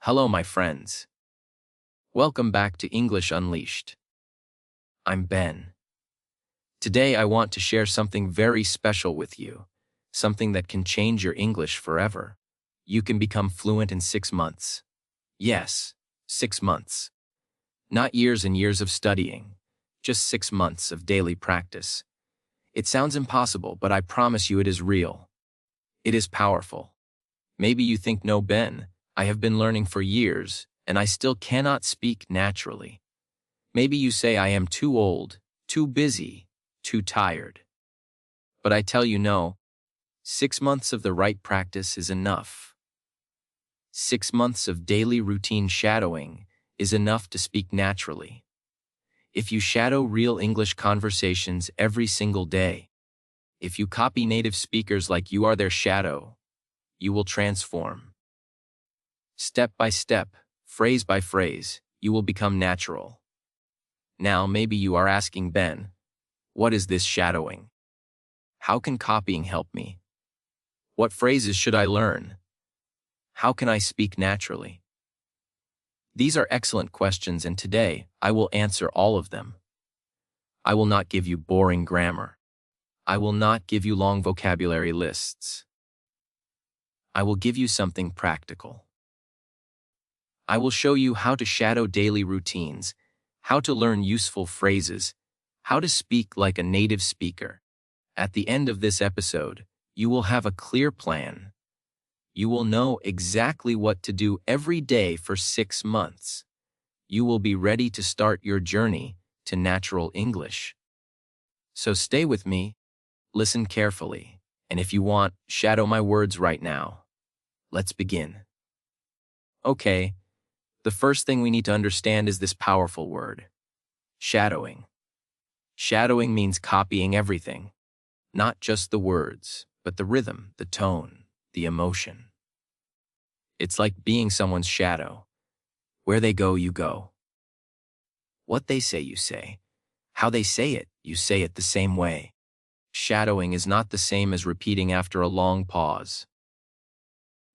Hello, my friends. Welcome back to English Unleashed. I'm Ben. Today I want to share something very special with you, something that can change your English forever. You can become fluent in 6 months. Yes, 6 months. Not years and years of studying, just 6 months of daily practice. It sounds impossible, but I promise you it is real. It is powerful. Maybe you think, no, Ben, I have been learning for years, and I still cannot speak naturally. Maybe you say I am too old, too busy, too tired. But I tell you no, 6 months of the right practice is enough. 6 months of daily routine shadowing is enough to speak naturally. If you shadow real English conversations every single day, if you copy native speakers like you are their shadow, you will transform. Step by step, phrase by phrase, you will become natural. Now, maybe you are asking, Ben, what is this shadowing? How can copying help me? What phrases should I learn? How can I speak naturally? These are excellent questions, and today I will answer all of them. I will not give you boring grammar. I will not give you long vocabulary lists. I will give you something practical. I will show you how to shadow daily routines, how to learn useful phrases, how to speak like a native speaker. At the end of this episode, you will have a clear plan. You will know exactly what to do every day for 6 months. You will be ready to start your journey to natural English. So stay with me, listen carefully, and if you want, shadow my words right now. Let's begin. Okay. The first thing we need to understand is this powerful word, shadowing. Shadowing means copying everything, not just the words, but the rhythm, the tone, the emotion. It's like being someone's shadow. Where they go, you go. What they say, you say. How they say it, you say it the same way. Shadowing is not the same as repeating after a long pause.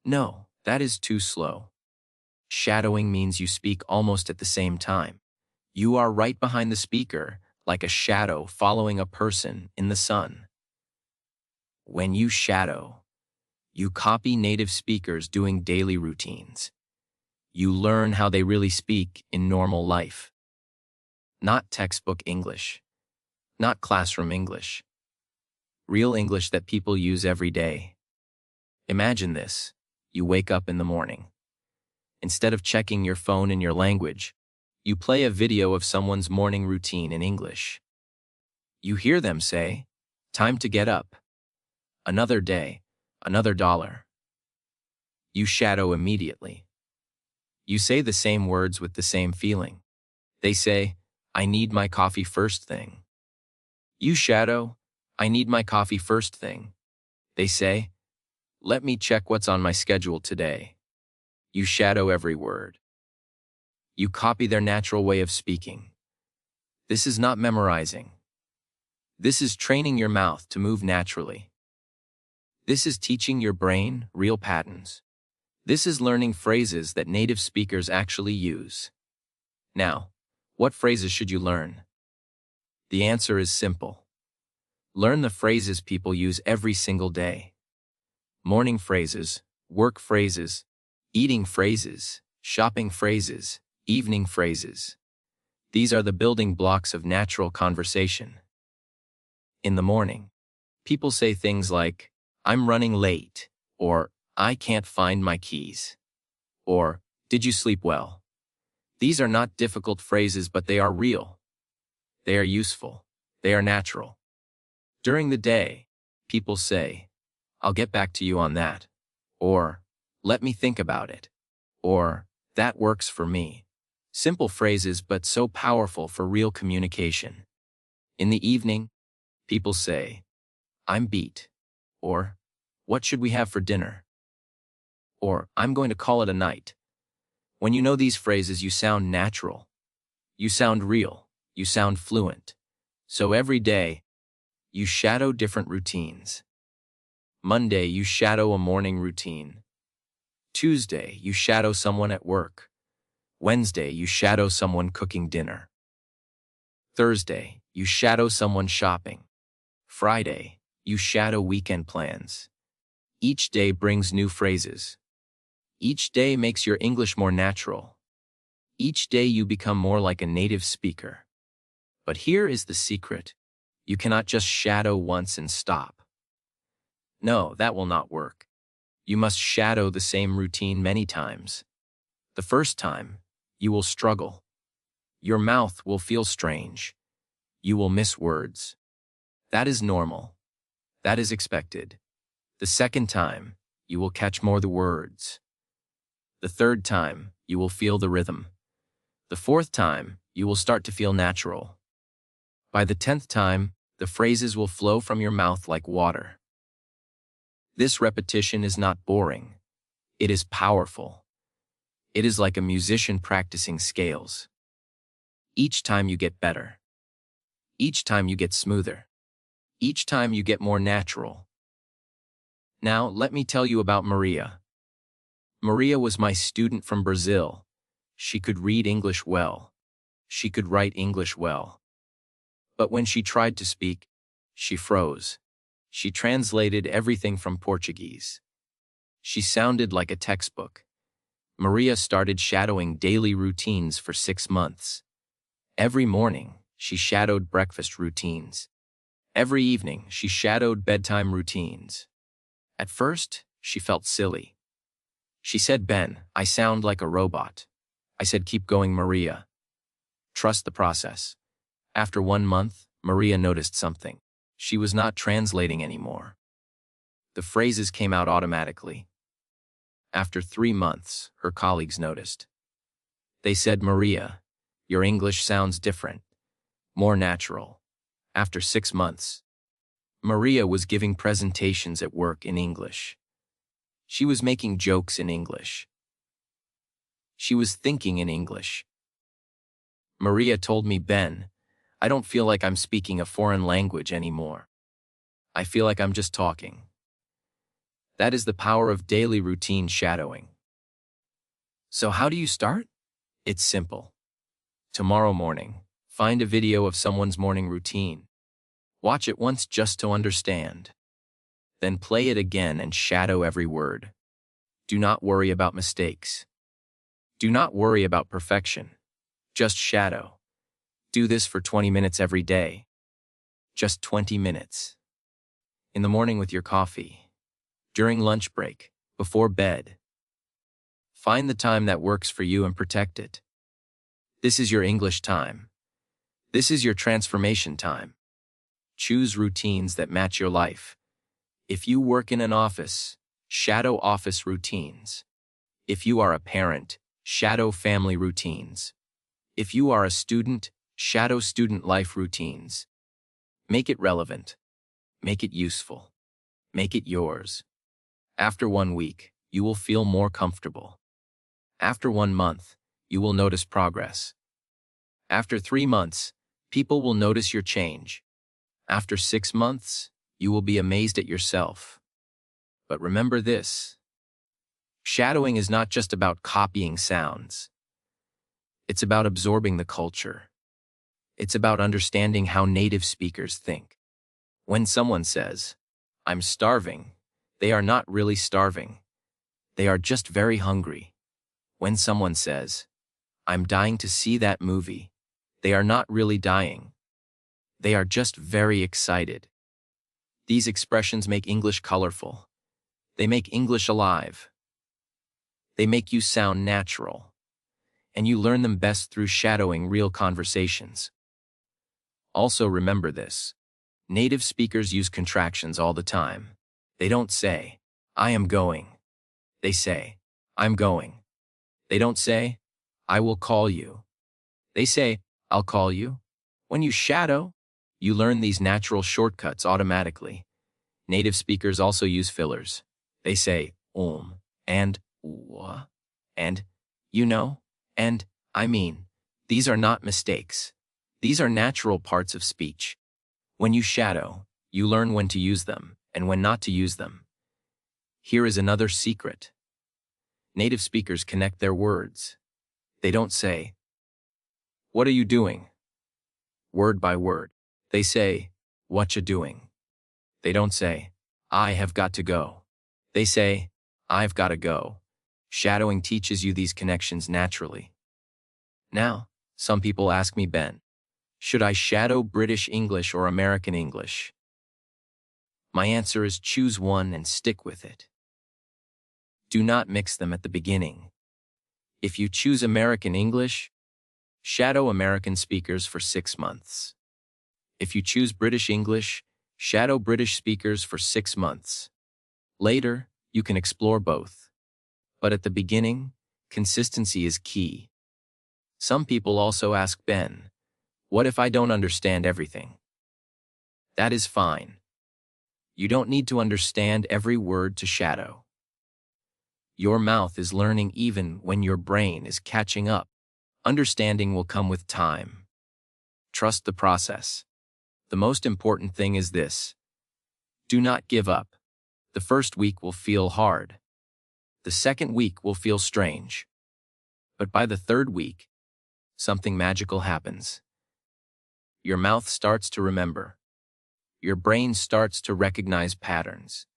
No, that is too slow. Shadowing means you speak almost at the same time. You are right behind the speaker, like a shadow following a person in the sun. When you shadow, you copy native speakers doing daily routines. You learn how they really speak in normal life. Not textbook English. Not classroom English. Real English that people use every day. Imagine this. You wake up in the morning. Instead of checking your phone in your language, you play a video of someone's morning routine in English. You hear them say, "Time to get up. Another day, another dollar." You shadow immediately. You say the same words with the same feeling. They say, "I need my coffee first thing." You shadow, "I need my coffee first thing." They say, "Let me check what's on my schedule today." You shadow every word. You copy their natural way of speaking. This is not memorizing. This is training your mouth to move naturally. This is teaching your brain real patterns. This is learning phrases that native speakers actually use. Now, what phrases should you learn? The answer is simple. Learn the phrases people use every single day. Morning phrases, work phrases, eating phrases, shopping phrases, evening phrases. These are the building blocks of natural conversation. In the morning, people say things like, "I'm running late," or "I can't find my keys," or "Did you sleep well?" These are not difficult phrases, but they are real. They are useful. They are natural. During the day, people say, "I'll get back to you on that," or "Let me think about it," or "That works for me." Simple phrases, but so powerful for real communication. In the evening, people say, "I'm beat," or "What should we have for dinner?" or "I'm going to call it a night." When you know these phrases, you sound natural. You sound real. You sound fluent. So every day, you shadow different routines. Monday, you shadow a morning routine. Tuesday, you shadow someone at work. Wednesday, you shadow someone cooking dinner. Thursday, you shadow someone shopping. Friday, you shadow weekend plans. Each day brings new phrases. Each day makes your English more natural. Each day you become more like a native speaker. But here is the secret. You cannot just shadow once and stop. No, that will not work. You must shadow the same routine many times. The first time, you will struggle. Your mouth will feel strange. You will miss words. That is normal. That is expected. The second time, you will catch more the words. The third time, you will feel the rhythm. The fourth time, you will start to feel natural. By the 10th time, the phrases will flow from your mouth like water. This repetition is not boring. It is powerful. It is like a musician practicing scales. Each time you get better. Each time you get smoother. Each time you get more natural. Now, let me tell you about Maria. Maria was my student from Brazil. She could read English well. She could write English well. But when she tried to speak, she froze. She translated everything from Portuguese. She sounded like a textbook. Maria started shadowing daily routines for 6 months. Every morning, she shadowed breakfast routines. Every evening, she shadowed bedtime routines. At first, she felt silly. She said, "Ben, I sound like a robot." I said, "Keep going, Maria. Trust the process." After 1 month, Maria noticed something. She was not translating anymore. The phrases came out automatically. After 3 months, her colleagues noticed. They said, "Maria, your English sounds different, more natural." After 6 months, Maria was giving presentations at work in English. She was making jokes in English. She was thinking in English. Maria told me, "Ben, I don't feel like I'm speaking a foreign language anymore. I feel like I'm just talking." That is the power of daily routine shadowing. So how do you start? It's simple. Tomorrow morning, find a video of someone's morning routine. Watch it once just to understand. Then play it again and shadow every word. Do not worry about mistakes. Do not worry about perfection. Just shadow. Do this for 20 minutes every day. Just 20 minutes. In the morning with your coffee. During lunch break. Before bed. Find the time that works for you and protect it. This is your English time. This is your transformation time. Choose routines that match your life. If you work in an office, shadow office routines. If you are a parent, shadow family routines. If you are a student, shadow student life routines. Make it relevant. Make it useful. Make it yours. After 1 week, you will feel more comfortable. After 1 month, you will notice progress. After 3 months, people will notice your change. After 6 months, you will be amazed at yourself. But remember this. Shadowing is not just about copying sounds. It's about absorbing the culture. It's about understanding how native speakers think. When someone says, "I'm starving," they are not really starving. They are just very hungry. When someone says, "I'm dying to see that movie," they are not really dying. They are just very excited. These expressions make English colorful. They make English alive. They make you sound natural. And you learn them best through shadowing real conversations. Also remember this. Native speakers use contractions all the time. They don't say, "I am going." They say, "I'm going." They don't say, "I will call you." They say, "I'll call you." When you shadow, you learn these natural shortcuts automatically. Native speakers also use fillers. They say, and and, you know, and, I mean. These are not mistakes. These are natural parts of speech. When you shadow, you learn when to use them and when not to use them. Here is another secret. Native speakers connect their words. They don't say, "What are you doing?" word by word. They say, "Whatcha doing?" They don't say, "I have got to go." They say, "I've got to go." Shadowing teaches you these connections naturally. Now, some people ask me, Ben, should I shadow British English or American English? My answer is choose one and stick with it. Do not mix them at the beginning. If you choose American English, shadow American speakers for 6 months. If you choose British English, shadow British speakers for 6 months. Later, you can explore both. But at the beginning, consistency is key. Some people also ask, Ben, what if I don't understand everything? That is fine. You don't need to understand every word to shadow. Your mouth is learning even when your brain is catching up. Understanding will come with time. Trust the process. The most important thing is this: do not give up. The first week will feel hard. The second week will feel strange. But by the third week, something magical happens. Your mouth starts to remember. Your brain starts to recognize patterns.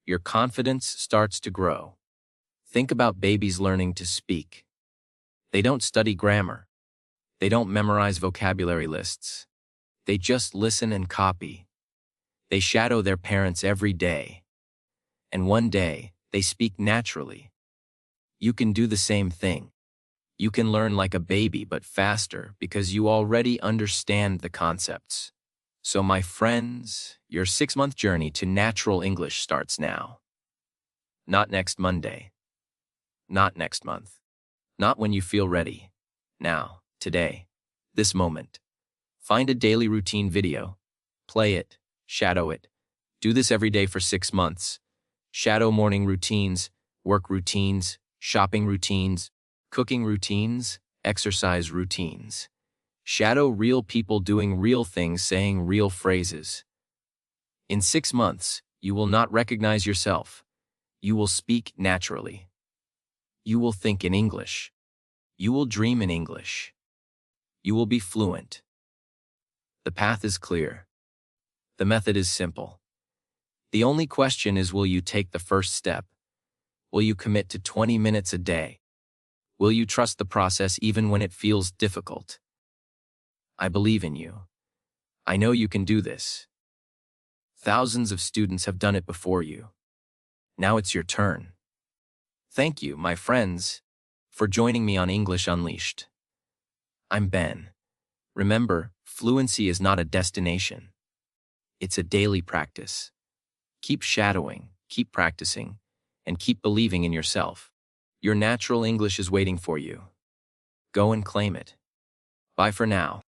Your confidence starts to grow. Think about babies learning to speak. They don't study grammar. They don't memorize vocabulary lists. They just listen and copy. They shadow their parents every day. And one day, they speak naturally. You can do the same thing. You can learn like a baby but faster because you already understand the concepts. So my friends, your 6-month journey to natural English starts now. Not next Monday. Not next month. Not when you feel ready. Now, today, this moment. Find a daily routine video. Play it. Shadow it. Do this every day for 6 months. Shadow morning routines, work routines, shopping routines, cooking routines, exercise routines. Shadow real people doing real things, saying real phrases. In 6 months, you will not recognize yourself. You will speak naturally. You will think in English. You will dream in English. You will be fluent. The path is clear. The method is simple. The only question is, will you take the first step? Will you commit to 20 minutes a day? Will you trust the process even when it feels difficult? I believe in you. I know you can do this. Thousands of students have done it before you. Now it's your turn. Thank you, my friends, for joining me on English Unleashed. I'm Ben. Remember, fluency is not a destination. It's a daily practice. Keep shadowing, keep practicing, and keep believing in yourself. Your natural English is waiting for you. Go and claim it. Bye for now.